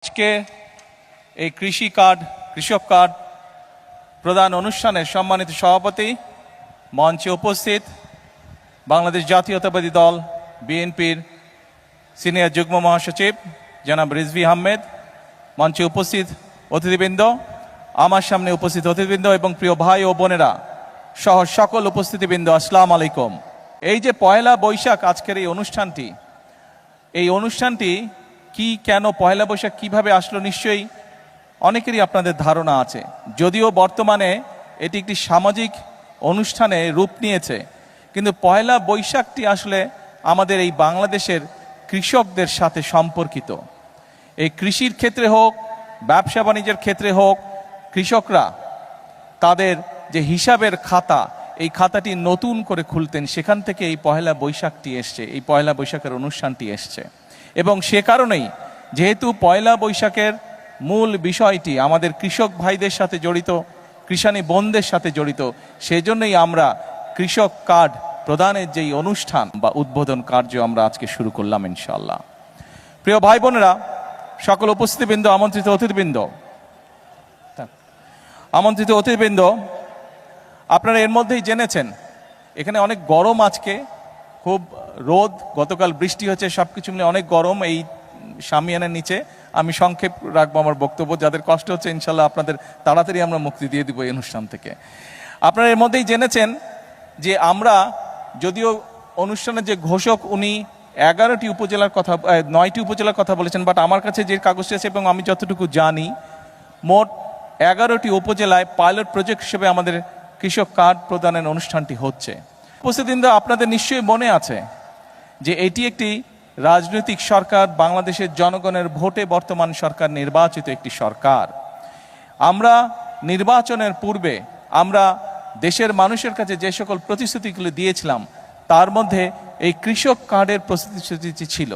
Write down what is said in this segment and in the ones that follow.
আজকে এই কৃষক কার্ড প্রদান অনুষ্ঠানের সম্মানিত সভাপতি, মঞ্চে উপস্থিত বাংলাদেশ জাতীয়তাবাদী দল বিএনপির সিনিয়র যুগ্ম মহাসচিব জনাব রিজভী আহমেদ, মঞ্চে উপস্থিত অতিথিবৃন্দ, আমার সামনে উপস্থিত অতিথিবৃন্দ এবং প্রিয় ভাই ও বোনেরা সহ সকল উপস্থিতিবৃন্দ, আসসালামু আলাইকুম। এই যে পয়লা বৈশাখ আজকের এই অনুষ্ঠানটি কি, কেন পয়লা বৈশাখ কিভাবে আসলো, নিশ্চয়ই অনেকেরই আপনাদের ধারণা আছে। যদিও বর্তমানে এটি একটি সামাজিক অনুষ্ঠানে রূপ নিয়েছে, কিন্তু পয়লা বৈশাখটি আসলে আমাদের এই বাংলাদেশের কৃষকদের সাথে সম্পর্কিত। এই কৃষির ক্ষেত্রে হোক, ব্যবসা বাণিজ্যের ক্ষেত্রে হোক, কৃষকরা তাদের যে হিসাবের খাতা, এই খাতাটি নতুন করে খুলতেন, সেখান থেকে এই পয়লা বৈশাখটি এসছে, এই পয়লা বৈশাখের অনুষ্ঠানটি এসছে। এবং সে কারণেই, যেহেতু পয়লা বৈশাখের মূল বিষয়টি আমাদের কৃষক ভাইদের সাথে জড়িত, কৃষানী বোনদের সাথে জড়িত, সেজন্যই আমরা কৃষক কার্ড প্রদানের যেই অনুষ্ঠান বা উদ্বোধন কার্য আমরা আজকে শুরু করলাম ইনশাআল্লাহ। প্রিয় ভাই বোনেরা, সকল উপস্থিতিবৃন্দ, আমন্ত্রিত অতিথিবৃন্দ, আপনারা এর মধ্যেই জেনেছেন এখানে অনেক গরম, আজকে খুব রোদ, গতকাল বৃষ্টি হচ্ছে, সব কিছু মিলে অনেক গরম। এই শামিয়ানার নিচে আমি সংক্ষেপ রাখবো আমার বক্তব্য, যাদের কষ্ট হচ্ছে ইনশাল্লাহ আপনাদের তাড়াতাড়ি আমরা মুক্তি দিয়ে দিব এই অনুষ্ঠান থেকে। আপনারা এর মধ্যেই জেনেছেন যে আমরা, যদিও অনুষ্ঠানের যে ঘোষক উনি 9টি উপজেলার কথা বলেছেন, বাট আমার কাছে যে কাগজটি আছে এবং আমি যতটুকু জানি, মোট 11টি উপজেলায় পাইলট প্রজেক্ট হিসেবে আমাদের কৃষক কার্ড প্রদানের অনুষ্ঠানটি হচ্ছে। উপস্থিতবৃন্দ, আপনাদের নিশ্চয়ই মনে আছে যে এটি একটি রাজনৈতিক সরকার, বাংলাদেশের জনগণের ভোটে বর্তমান সরকার নির্বাচিত একটি সরকার। আমরা নির্বাচনের পূর্বে আমরা দেশের মানুষের কাছে যে সকল প্রতিশ্রুতিগুলো দিয়েছিলাম, তার মধ্যে এই কৃষক কার্ডের প্রতিশ্রুতি ছিল।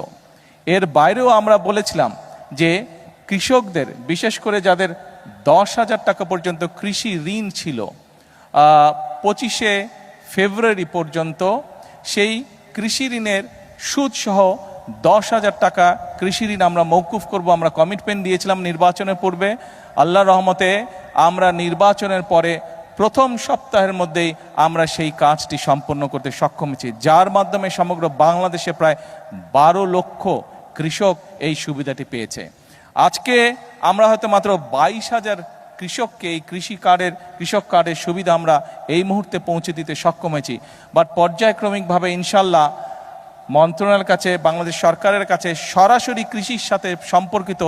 এর বাইরেও আমরা বলেছিলাম যে কৃষকদের, বিশেষ করে যাদের 10,000 টাকা পর্যন্ত কৃষি ঋণ ছিল, 25শে ফেব্রুয়ারি পর্যন্ত সেই কৃষি ঋণের সুদসহ 10,000 টাকা কৃষি ঋণ আমরা মওকুফ করব। আমরা কমিটমেন্ট দিয়েছিলাম নির্বাচনের পূর্বে। আল্লাহর রহমতে আমরা নির্বাচনের পরে প্রথম সপ্তাহের মধ্যেই আমরা সেই কাজটি সম্পন্ন করতে সক্ষম হয়েছি, যার মাধ্যমে সমগ্র বাংলাদেশে প্রায় 12 লক্ষ কৃষক এই সুবিধাটি পেয়েছে। আজকে আমরা হয়তো মাত্র 22,000 কৃষককে এই কৃষক কার্ডের সুবিধা আমরা এই মুহূর্তে পৌঁছে দিতে সক্ষম হয়েছি। বাট পর্যায়ক্রমিকভাবে ইনশাল্লাহ মন্ত্রণালয়ের কাছে, বাংলাদেশ সরকারের কাছে সরাসরি কৃষির সাথে সম্পর্কিত